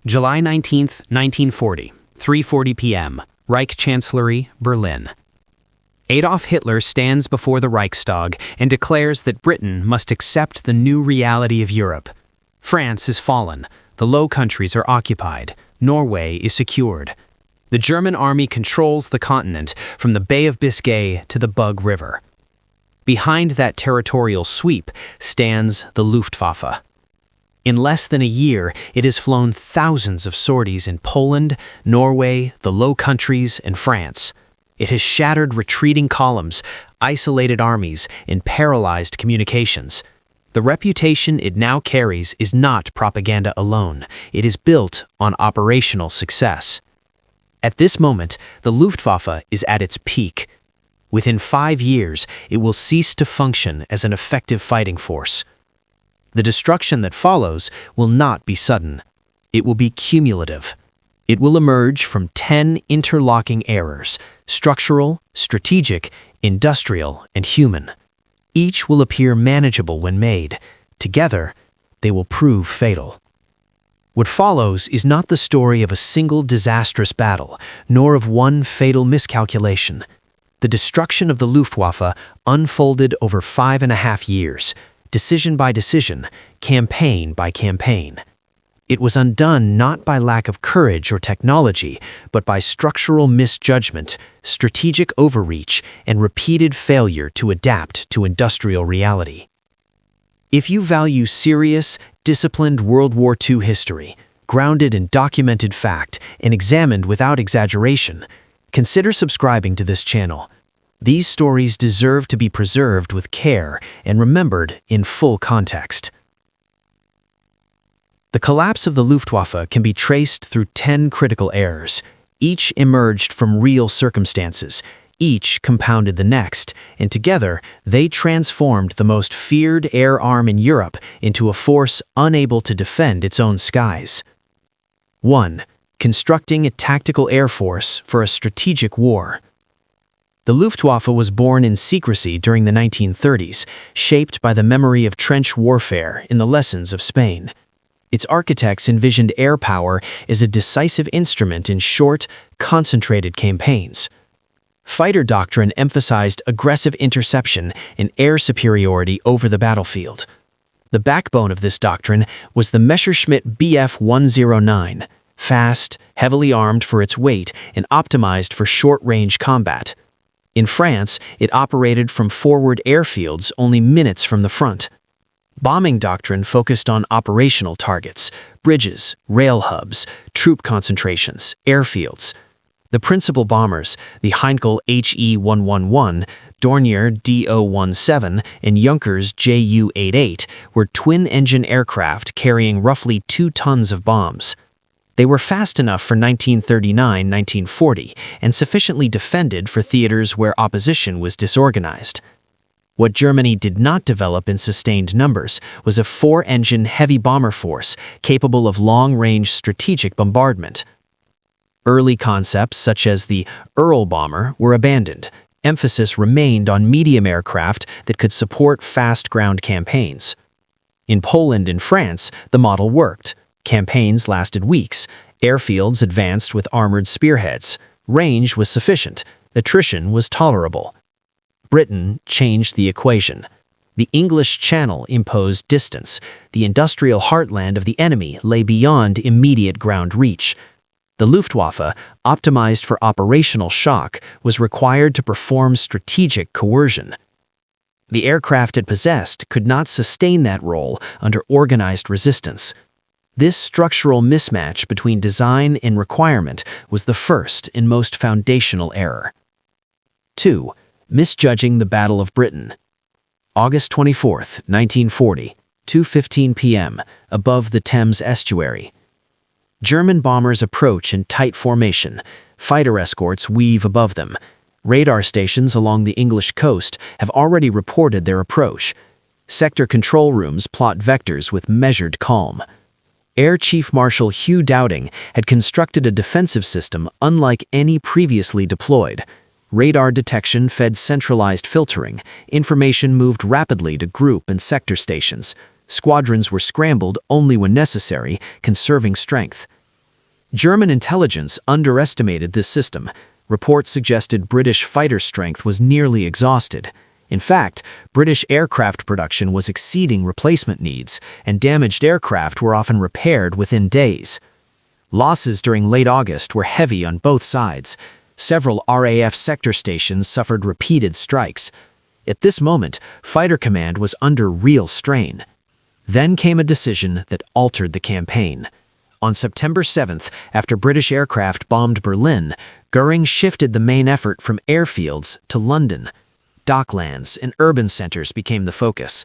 July 19, 1940, 3:40 p.m., Reich Chancellery, Berlin. Adolf Hitler stands before the Reichstag and declares that Britain must accept the new reality of Europe. France is fallen, the Low Countries are occupied, Norway is secured. The German army controls the continent from the Bay of Biscay to the Bug River. Behind that territorial sweep stands the Luftwaffe. In less than a year, it has flown thousands of sorties in Poland, Norway, the Low Countries, and France. It has shattered retreating columns, isolated armies, and paralyzed communications. The reputation it now carries is not propaganda alone. It is built on operational success. At this moment, the Luftwaffe is at its peak. Within 5 years, it will cease to function as an effective fighting force. The destruction that follows will not be sudden. It will be cumulative. It will emerge from 10 interlocking errors: structural, strategic, industrial, and human. Each will appear manageable when made. Together, they will prove fatal. What follows is not the story of a single disastrous battle, nor of one fatal miscalculation. The destruction of the Luftwaffe unfolded over 5.5 years, decision by decision, campaign by campaign. It was undone not by lack of courage or technology, but by structural misjudgment, strategic overreach, and repeated failure to adapt to industrial reality. If you value serious, disciplined World War II history, grounded in documented fact and examined without exaggeration, consider subscribing to this channel. These stories deserve to be preserved with care and remembered in full context. The collapse of the Luftwaffe can be traced through 10 critical errors. Each emerged from real circumstances. Each compounded the next, and together they transformed the most feared air arm in Europe into a force unable to defend its own skies. 1. Constructing a tactical air force for a strategic war. The Luftwaffe was born in secrecy during the 1930s, shaped by the memory of trench warfare in the lessons of Spain. Its architects envisioned air power as a decisive instrument in short, concentrated campaigns. Fighter doctrine emphasized aggressive interception and air superiority over the battlefield. The backbone of this doctrine was the Messerschmitt Bf 109, fast, heavily armed for its weight, and optimized for short-range combat. In France, it operated from forward airfields only minutes from the front. Bombing doctrine focused on operational targets: bridges, rail hubs, troop concentrations, airfields. The principal bombers, the Heinkel HE-111, Dornier DO-17, and Junkers Ju-88, were twin-engine aircraft carrying roughly 2 tons of bombs. They were fast enough for 1939-1940 and sufficiently defended for theaters where opposition was disorganized. What Germany did not develop in sustained numbers was a 4-engine heavy bomber force capable of long-range strategic bombardment. Early concepts such as the Earl bomber were abandoned. Emphasis remained on medium aircraft that could support fast ground campaigns. In Poland and France, the model worked. Campaigns lasted weeks. Airfields advanced with armored spearheads. Range was sufficient. Attrition was tolerable. Britain changed the equation. The English Channel imposed distance. The industrial heartland of the enemy lay beyond immediate ground reach. The Luftwaffe, optimized for operational shock, was required to perform strategic coercion. The aircraft it possessed could not sustain that role under organized resistance. This structural mismatch between design and requirement was the first and most foundational error. 2. Misjudging the Battle of Britain. August 24, 1940, 2:15 p.m., above the Thames estuary. German bombers approach in tight formation. Fighter escorts weave above them. Radar stations along the English coast have already reported their approach. Sector control rooms plot vectors with measured calm. Air Chief Marshal Hugh Dowding had constructed a defensive system unlike any previously deployed. Radar detection fed centralized filtering. Information moved rapidly to group and sector stations. Squadrons were scrambled only when necessary, conserving strength. German intelligence underestimated this system. Reports suggested British fighter strength was nearly exhausted. In fact, British aircraft production was exceeding replacement needs, and damaged aircraft were often repaired within days. Losses during late August were heavy on both sides. Several RAF sector stations suffered repeated strikes. At this moment, Fighter Command was under real strain. Then came a decision that altered the campaign. On September 7th, after British aircraft bombed Berlin, Göring shifted the main effort from airfields to London. Docklands and urban centers became the focus.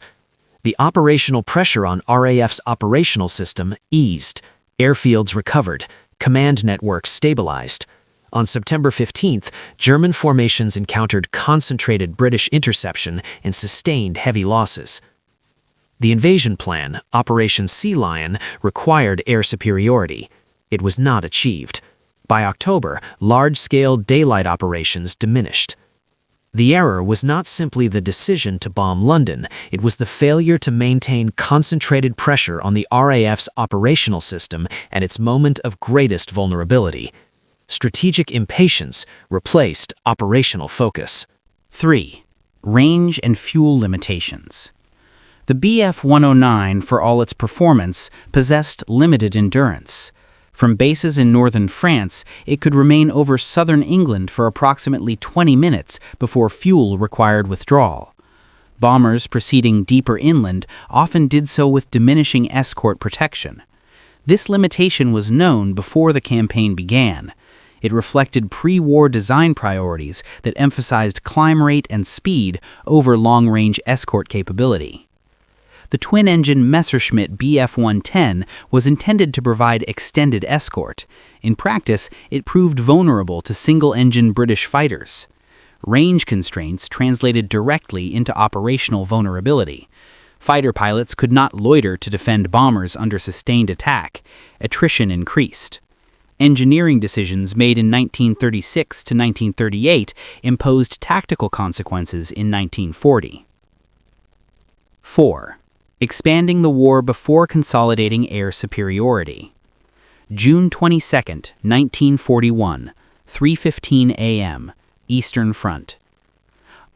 The operational pressure on RAF's operational system eased. Airfields recovered. Command networks stabilized. On September 15th, German formations encountered concentrated British interception and sustained heavy losses. The invasion plan, Operation Sea Lion, required air superiority. It was not achieved. By October, large-scale daylight operations diminished. The error was not simply the decision to bomb London, it was the failure to maintain concentrated pressure on the RAF's operational system at its moment of greatest vulnerability. Strategic impatience replaced operational focus. 3. Range and fuel limitations. The Bf-109, for all its performance, possessed limited endurance. From bases in northern France, it could remain over southern England for approximately 20 minutes before fuel required withdrawal. Bombers proceeding deeper inland often did so with diminishing escort protection. This limitation was known before the campaign began. It reflected pre-war design priorities that emphasized climb rate and speed over long-range escort capability. The twin-engine Messerschmitt Bf-110 was intended to provide extended escort. In practice, it proved vulnerable to single-engine British fighters. Range constraints translated directly into operational vulnerability. Fighter pilots could not loiter to defend bombers under sustained attack. Attrition increased. Engineering decisions made in 1936 to 1938 imposed tactical consequences in 1940. 4. Expanding the war before consolidating air superiority. June 22, 1941, 3:15 a.m., Eastern Front.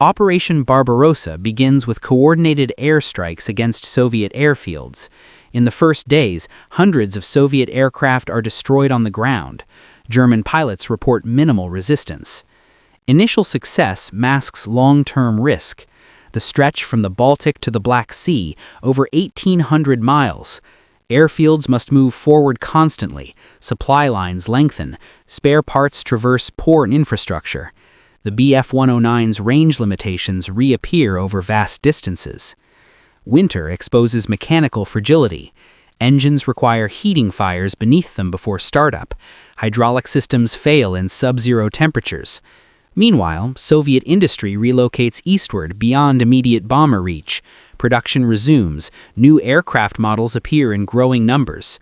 Operation Barbarossa begins with coordinated airstrikes against Soviet airfields. In the first days, hundreds of Soviet aircraft are destroyed on the ground. German pilots report minimal resistance. Initial success masks long-term risk. The stretch from the Baltic to the Black Sea, over 1,800 miles. Airfields must move forward constantly, supply lines lengthen, spare parts traverse poor infrastructure. The Bf-109's range limitations reappear over vast distances. Winter exposes mechanical fragility. Engines require heating fires beneath them before startup. Hydraulic systems fail in sub-zero temperatures. Meanwhile, Soviet industry relocates eastward beyond immediate bomber reach. Production resumes. New aircraft models appear in growing numbers.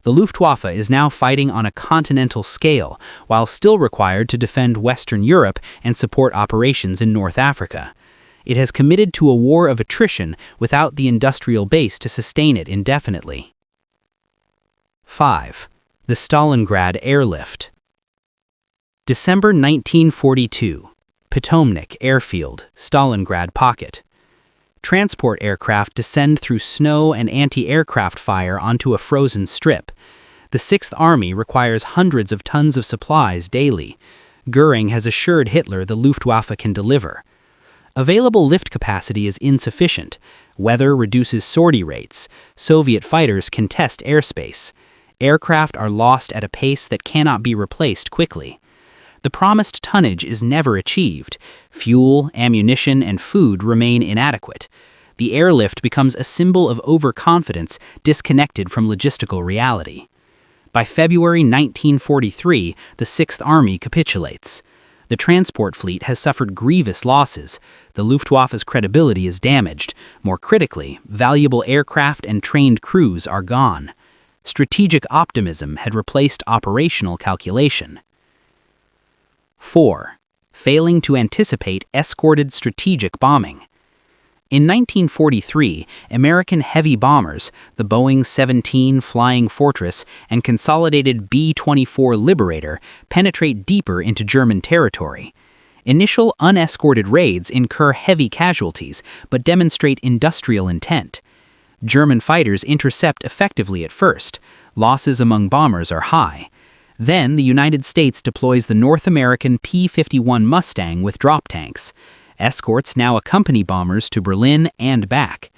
The Luftwaffe is now fighting on a continental scale, while still required to defend Western Europe and support operations in North Africa. It has committed to a war of attrition without the industrial base to sustain it indefinitely. 5. The Stalingrad airlift. December 1942. Potomnik Airfield, Stalingrad Pocket. Transport aircraft descend through snow and anti-aircraft fire onto a frozen strip. The Sixth Army requires hundreds of tons of supplies daily. Göring has assured Hitler the Luftwaffe can deliver. Available lift capacity is insufficient. Weather reduces sortie rates. Soviet fighters contest airspace. Aircraft are lost at a pace that cannot be replaced quickly. The promised tonnage is never achieved. Fuel, ammunition, and food remain inadequate. The airlift becomes a symbol of overconfidence disconnected from logistical reality. By February 1943, the Sixth Army capitulates. The transport fleet has suffered grievous losses. The Luftwaffe's credibility is damaged. More critically, valuable aircraft and trained crews are gone. Strategic optimism had replaced operational calculation. 4. Failing to anticipate escorted strategic bombing. In 1943, American heavy bombers, the Boeing 17 Flying Fortress and consolidated B-24 Liberator, penetrate deeper into German territory. Initial unescorted raids incur heavy casualties but demonstrate industrial intent. German fighters intercept effectively at first. Losses among bombers are high. Then the United States deploys the North American P-51 Mustang with drop tanks. Escorts now accompany bombers to Berlin and back.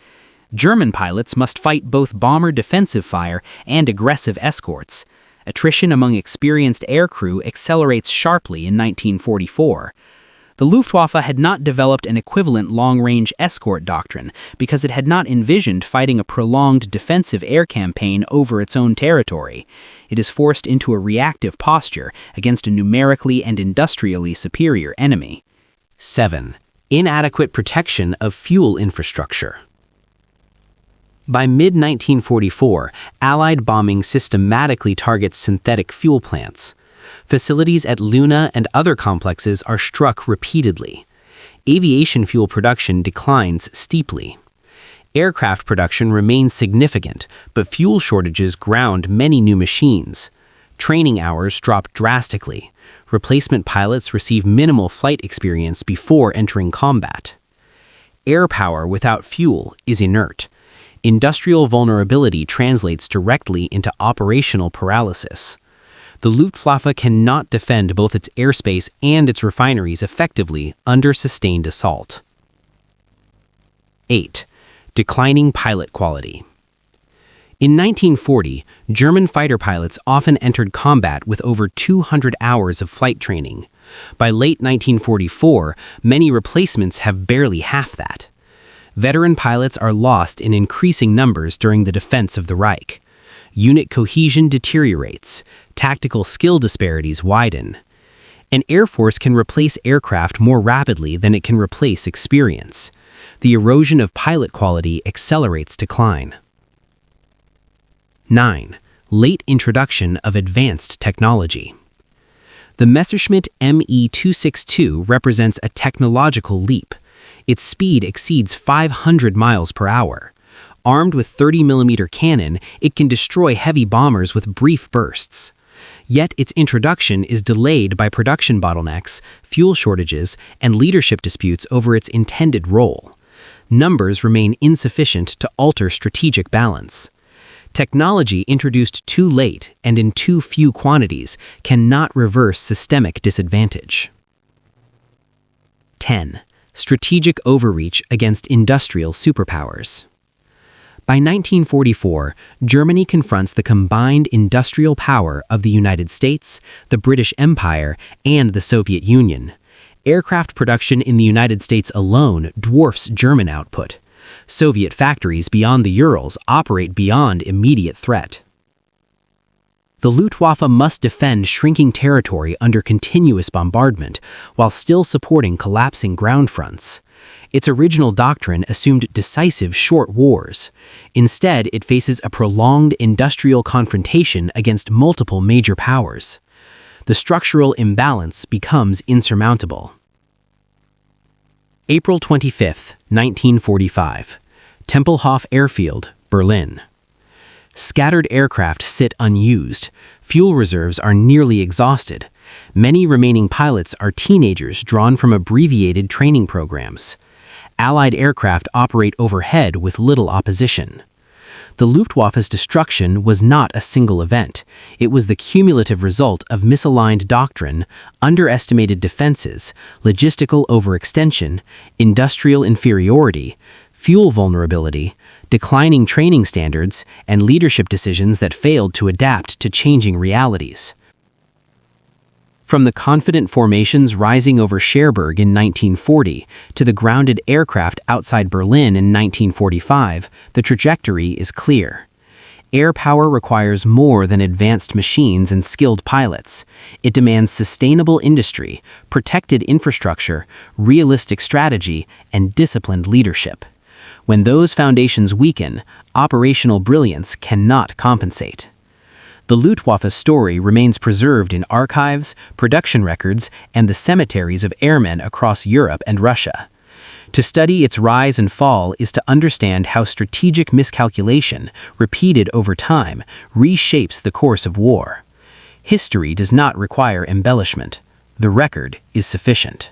German pilots must fight both bomber defensive fire and aggressive escorts. Attrition among experienced aircrew accelerates sharply in 1944. The Luftwaffe had not developed an equivalent long-range escort doctrine because it had not envisioned fighting a prolonged defensive air campaign over its own territory. It is forced into a reactive posture against a numerically and industrially superior enemy. 7. Inadequate protection of fuel infrastructure. By mid-1944, Allied bombing systematically targets synthetic fuel plants. Facilities at Luna and other complexes are struck repeatedly. Aviation fuel production declines steeply. Aircraft production remains significant, but fuel shortages ground many new machines. Training hours drop drastically. Replacement pilots receive minimal flight experience before entering combat. Air power without fuel is inert. Industrial vulnerability translates directly into operational paralysis. The Luftwaffe cannot defend both its airspace and its refineries effectively under sustained assault. 8. Declining pilot quality. In 1940, German fighter pilots often entered combat with over 200 hours of flight training. By late 1944, many replacements have barely half that. Veteran pilots are lost in increasing numbers during the defense of the Reich. Unit cohesion deteriorates. Tactical skill disparities widen. An air force can replace aircraft more rapidly than it can replace experience. The erosion of pilot quality accelerates decline. 9. Late introduction of advanced technology. The Messerschmitt Me-262 represents a technological leap. Its speed exceeds 500 miles per hour. Armed with 30mm cannon, it can destroy heavy bombers with brief bursts. Yet its introduction is delayed by production bottlenecks, fuel shortages, and leadership disputes over its intended role. Numbers remain insufficient to alter strategic balance. Technology introduced too late and in too few quantities cannot reverse systemic disadvantage. 10. Strategic overreach against industrial superpowers. By 1944, Germany confronts the combined industrial power of the United States, the British Empire, and the Soviet Union. Aircraft production in the United States alone dwarfs German output. Soviet factories beyond the Urals operate beyond immediate threat. The Luftwaffe must defend shrinking territory under continuous bombardment while still supporting collapsing ground fronts. Its original doctrine assumed decisive short wars. Instead, it faces a prolonged industrial confrontation against multiple major powers. The structural imbalance becomes insurmountable. April 25, 1945. Tempelhof Airfield, Berlin. Scattered aircraft sit unused. Fuel reserves are nearly exhausted. Many remaining pilots are teenagers drawn from abbreviated training programs. Allied aircraft operate overhead with little opposition. The Luftwaffe's destruction was not a single event. It was the cumulative result of misaligned doctrine, underestimated defenses, logistical overextension, industrial inferiority, fuel vulnerability, declining training standards, and leadership decisions that failed to adapt to changing realities. From the confident formations rising over Cherbourg in 1940 to the grounded aircraft outside Berlin in 1945, the trajectory is clear. Air power requires more than advanced machines and skilled pilots. It demands sustainable industry, protected infrastructure, realistic strategy, and disciplined leadership. When those foundations weaken, operational brilliance cannot compensate. The Luftwaffe's story remains preserved in archives, production records, and the cemeteries of airmen across Europe and Russia. To study its rise and fall is to understand how strategic miscalculation, repeated over time, reshapes the course of war. History does not require embellishment. The record is sufficient.